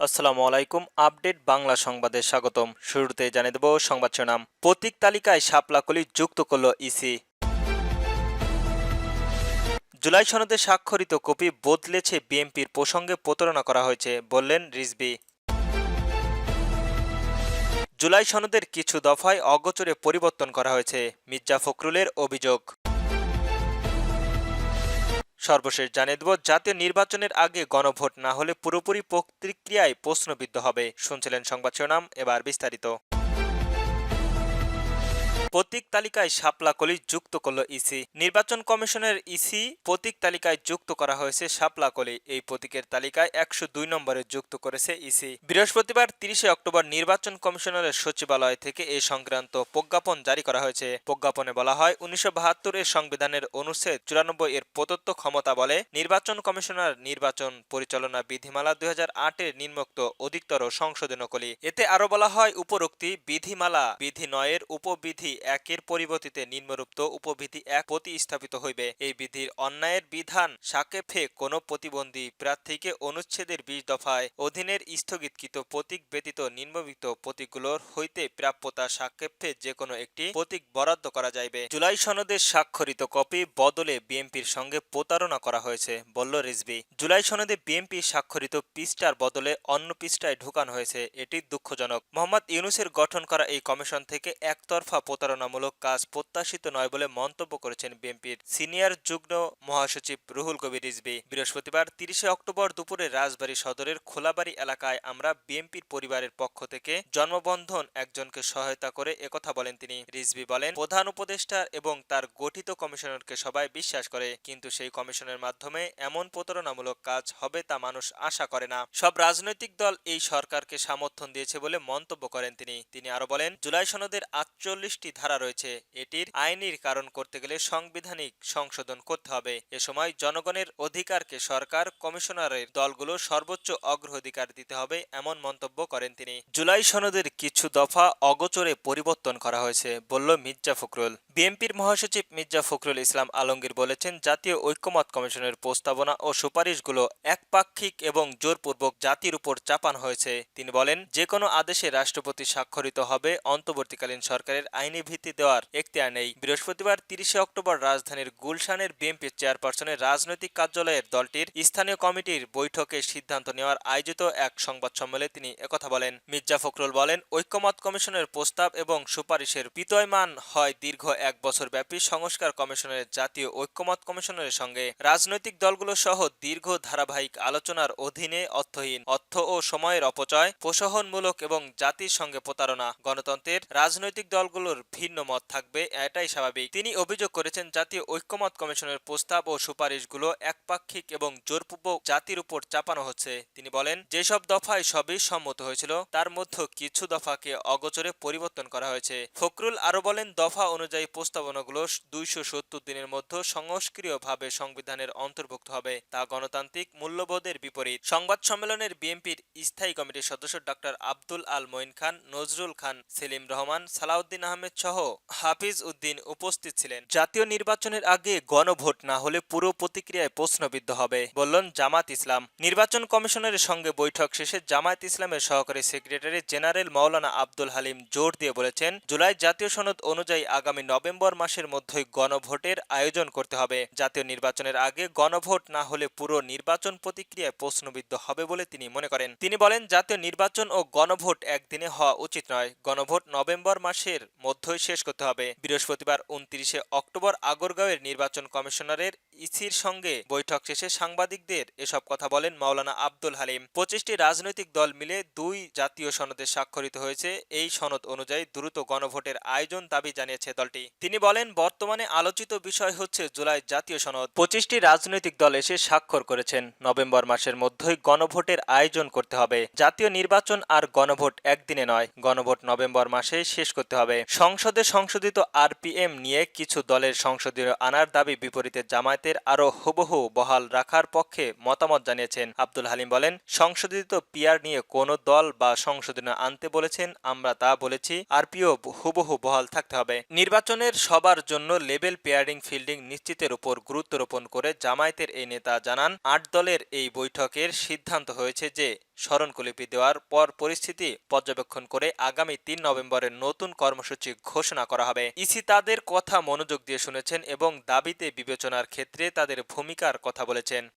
আসসালামু আলাইকুম। আপডেট বাংলা সংবাদে স্বাগতম। শুরুতে জানিয়ে দেব সংবাদ শিরোনাম। প্রতীক তালিকায় শাপলা-কলি যুক্ত করল ইসি। জুলাই সনদে স্বাক্ষরিত কপি বদলেছে বিএনপির প্রসঙ্গে প্রতারণা করা হয়েছে বললেন রিজভী। জুলাই সনদের কিছু দফায় অগোচরে পরিবর্তন করা হয়েছে, মির্জা ফখরুলের অভিযোগ। সর্বশেষ জানিয়ে দেব, জাতীয় নির্বাচনের আগে গণভোট না হলে পুরোপুরি প্রতিক্রিয়ায় প্রশ্নবিদ্ধ হবে। শুনছিলেন সংবাদ শিরোনাম, এবার বিস্তারিত। প্রতীক তালিকায় শাপলা-কলি যুক্ত করল ইসি। নির্বাচন কমিশনের ইসি প্রতীক তালিকায় যুক্ত করা হয়েছে শাপলা-কলি। এই প্রতীকের তালিকায় ১০২ নম্বরে যুক্ত করেছে ইসি। বৃহস্পতিবার ৩০ অক্টোবর নির্বাচন কমিশনারের সচিবালয় থেকে এ সংক্রান্ত প্রজ্ঞাপন জারি করা হয়েছে। প্রজ্ঞাপনে বলা হয়, ১৯৭২ এর সংবিধানের অনুচ্ছেদ ৯৪ এর প্রদত্ত ক্ষমতা বলে নির্বাচন কমিশনার নির্বাচন পরিচালনা বিধিমালা ২০০৮ এর নিম্নোক্ত অধিকতর সংশোধনকলি। এতে আরো বলা হয়, উপরোক্তি বিধিমালা বিধি ৯ এর উপবিধি ১ এর পরিবর্তিতে নিম্নরূপ্ত উপবিধি ১ প্রতিস্থাপিত হইবে। এই বিধির অন্যায়ের বিধান সাপেক্ষে কোন প্রতিবন্ধী প্রার্থীকে অনুচ্ছেদের ২০ দফায় অধীনের স্থগিতকৃত প্রতীক ব্যতীত নিম্নলিখিত প্রতীকগুলোর হইতে প্রাপ্যতা সাপেক্ষে যে কোনো একটি প্রতীক বরাদ্দ করা যাইবে। জুলাই সনদের স্বাক্ষরিত কপি বদলে বিএনপির সঙ্গে প্রতারণা করা হয়েছে বলল রিজভী। জুলাই সনদে বিএনপি স্বাক্ষরিত পৃষ্ঠার বদলে অন্য পৃষ্ঠায় ঢুকানো হয়েছে, এটি দুঃখজনক। মোহাম্মদ ইউনূসের গঠন করা এই কমিশন থেকে একতরফা প্রতারণামূলক কাজ প্রত্যাশিত নয় বলে মন্তব্য করেছেন বিএনপির সিনিয়র যুগ্ম মহাসচিব রুহুল কবির রিজভী। বৃহস্পতিবার ৩০ অক্টোবর দুপুরে রাজবাড়ী সদরের খোলাবাড়ি এলাকায় আমরা বিএনপির পরিবারের পক্ষ থেকে জন্মবন্ধন একজনকে সহায়তা করে একথা বলেন তিনি। রিজভী বলেন, প্রধান উপদেষ্টা এবং তার গঠিত কমিশনারকে সবাই বিশ্বাস করে, কিন্তু সেই কমিশনের মাধ্যমে এমন প্রতারণামূলক কাজ হবে তা মানুষ আশা করে না। সব রাজনৈতিক দল এই সরকারকে সমর্থন দিয়েছে বলে মন্তব্য করেন তিনি। তিনি আরো বলেন, জুলাই সনদের ৪৮টি ধারা রয়েছে, এটির আইনির কারণ করতে গেলে সাংবিধানিক সংশোধন করতে হবে। এ সময় জনগণের অধিকারকে সরকার কমিশনারের দলগুলো সর্বোচ্চ অগ্রাধিকার দিতে হবে, এমন মন্তব্য করেন তিনি। জুলাই সনদের কিছু দফা অগোচরে পরিবর্তন করা হয়েছে বলল মির্জা ফখরুল। বিএনপির মহাসচিব মির্জা ফখরুল ইসলাম আলমগীর বলেছেন, জাতীয় ঐকমত্য কমিশনের প্রস্তাবনা ও সুপারিশগুলো একপাক্ষিক এবং জোরপূর্বক জাতির উপর চাপানো হয়েছে। তিনি বলেন, যে কোনো আদেশে রাষ্ট্রপতি স্বাক্ষরিত হবে, অন্তর্বর্তীকালীন সরকারের আইনি ভিত্তি দেওয়ার এখতিয়ার নেই। বৃহস্পতিবার ৩০ অক্টোবর রাজধানীর গুলশানের বিএনপি চেয়ারপারসনের রাজনৈতিক কার্যালয়ের দলটির স্থানীয় কমিটির বৈঠকে সিদ্ধান্ত নেওয়ার আয়োজিত এক সংবাদ সম্মেলনে তিনি একথা বলেন। মির্জা ফখরুল বলেন, ঐকমত্য কমিশনের প্রস্তাব এবং সুপারিশের বিদ্যমান হয় দীর্ঘ ১ বছর ব্যাপী সংস্কার কমিশনের জাতীয় ঐকমত্য কমিশনের সঙ্গে রাজনৈতিক দলগুলো সহ দীর্ঘ ধারাবাহিক আলোচনার অধীনে অর্থহীন অর্থ ও সময়ের অপচয়, প্রশোহনমূলক এবং জাতির সঙ্গে প্রতারণা। গণতন্ত্রের রাজনৈতিক দলগুলোর ভিন্ন মত থাকবে, এটাই স্বাভাবিক। তিনি অভিযোগ করেছেন, জাতীয় ঐকমত্য কমিশনের প্রস্তাব ও সুপারিশগুলো একপাক্ষিক এবং জোরপূর্বক জাতির উপর চাপানো হচ্ছে। তিনি বলেন, যেসব দফায় সবই সম্মত হয়েছিল তার মধ্যে কিছু দফাকে অগোচরে পরিবর্তন করা হয়েছে। ফখরুল আরো বলেন, দফা অনুযায়ী প্রস্তাবনাগুলো ২৭০ দিনের মধ্যে সংস্কারীয়ভাবে সংবিধানের অন্তর্ভুক্ত হবে, তা গণতান্ত্রিক মূল্যবোধের বিপরীত। সংবাদ সম্মেলনের বিএনপির স্থায়ী কমিটির সদস্য ডক্টর আব্দুল আল মঈন খান, নজরুল খান, সেলিম রহমান, সালাউদ্দিন আহমেদ সহ হাফিজ উদ্দিন উপস্থিত ছিলেন। জাতীয় নির্বাচনের আগে গণভোট না হলে পুরো প্রতিক্রিয়ায় প্রশ্নবিদ্ধ হবে বললেন জামায়াত ইসলাম। নির্বাচন কমিশনের সঙ্গে বৈঠক শেষে জামায়াত ইসলামের সহকারী সেক্রেটারি জেনারেল মাওলানা আব্দুল হালিম জোর দিয়ে বলেছেন, জুলাই জাতীয় সনদ অনুযায়ী আগামী নভেম্বর মাসের মধ্যেই গণভোটের আয়োজন করতে হবে। জাতীয় নির্বাচনের আগে গণভোট না হলে পুরো নির্বাচন প্রতিক্রিয়ায় প্রশ্নবিদ্ধ হবে বলে তিনি মনে করেন। তিনি বলেন, জাতীয় নির্বাচন ও গণভোট একদিনে হওয়া উচিত নয়, গণভোট নভেম্বর মাসের মধ্যেই শেষ করতে হবে। বৃহস্পতিবার ২৯ অক্টোবর আগরগাঁওয়ের নির্বাচন কমিশনারের ইসির সঙ্গে বৈঠক শেষে সাংবাদিকদের এসব কথা বলেন মাওলানা আব্দুল হালিম। ২৫টি রাজনৈতিক দল মিলে ২ জাতীয় সনদে স্বাক্ষরিত হয়েছে। এই সনদ অনুযায়ী দ্রুত গণভোটের আয়োজন দাবি জানিয়েছে দলটি। তিনি বলেন, বর্তমানে আলোচিত বিষয় হচ্ছে জুলাই জাতীয় সনদ। ২৫টি রাজনৈতিক দল এসে স্বাক্ষর করেছেন, নভেম্বর মাসের মধ্যেই গণভোটের আয়োজন করতে হবে। জাতীয় নির্বাচন আর গণভোট একদিনে নয়, গণভোট নভেম্বর মাসে শেষ করতে হবে। সংসদে সংশোধিত আরপিএম নিয়ে কিছু দলের সংসদীয় আনার দাবি বিপরীতে জামায়াতের আরও হুবহু বহাল রাখার পক্ষে মতামত জানিয়েছেন। আব্দুল হালিম বলেন, সংশোধিত পিআর নিয়ে কোন দল বা সংশোধনে আনতে বলেছেন, আমরা তা বলেছি, আরপিও হুবহু বহাল থাকতে হবে। নির্বাচনের সবার জন্য লেভেল পেয়ারিং ফিল্ডিং নিশ্চিতের উপর গুরুত্ব আরোপ করে জামায়াতের এই নেতা জানান, ৮ দলের এই বৈঠকের সিদ্ধান্ত হয়েছে যে স্মরণলিপি দেওয়ার পর পরিস্থিতি পর্যবেক্ষণ করে আগামী ৩ নভেম্বরের নতুন কর্মসূচি ঘোষণা করা হবে। ইসি তাদের কথা মনোযোগ দিয়ে শুনেছেন এবং দাবিতে বিবেচনার ক্ষেত্রে তাদের ভূমিকার কথা বলেছেন।